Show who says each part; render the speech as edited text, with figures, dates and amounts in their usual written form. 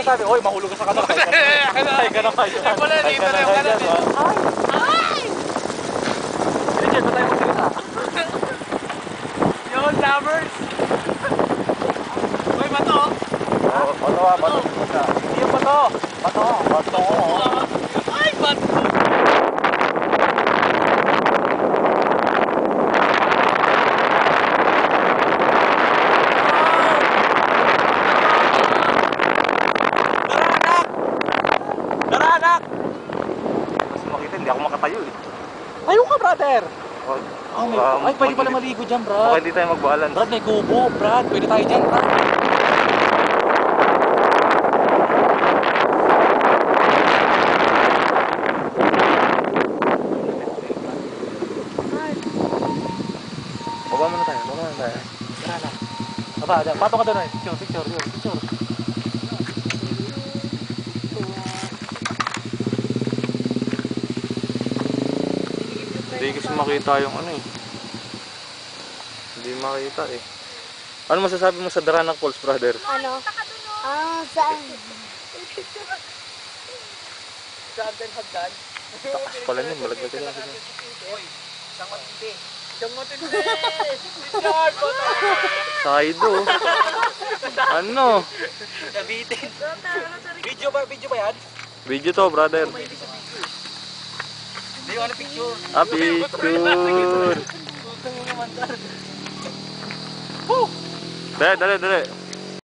Speaker 1: sabi, oy, mahulog ka sa kanal. Ay, ka naman. Ay, pala, dito na yung kanal. Ay! Richard, ba tayo magsalita? Yo, lovers! Uy, bato! Oo, bato ah, bato. Hindi yung bato. Bato, bato. Ay, bato! Daranak! Kasi makita, hindi ako makatayo eh. Ayaw ka, brother! Ay, pwede pala maligo dyan, Brad. Okay, hindi tayo mag-balance. Brad, may kubo, Brad. Pwede tayo dyan, Brad. Baba muna tayo, baba muna tayo. Daranak. Baba, patong ka doon eh. Picture. Hindi kasi makita yung ano eh. Hindi makita eh. Ano masasabi mo sa Daranak Falls, brother?
Speaker 2: Ano? Saan?
Speaker 1: Saan din hagdan? Takas pala yun, malaglag ka lang.
Speaker 2: Uy, isang matindi.
Speaker 1: Saido. Ano?
Speaker 2: Nabitin. Video ba yan?
Speaker 1: Video to, brother.
Speaker 2: Hindi yung ano picture.
Speaker 1: Ah, picture. Dali.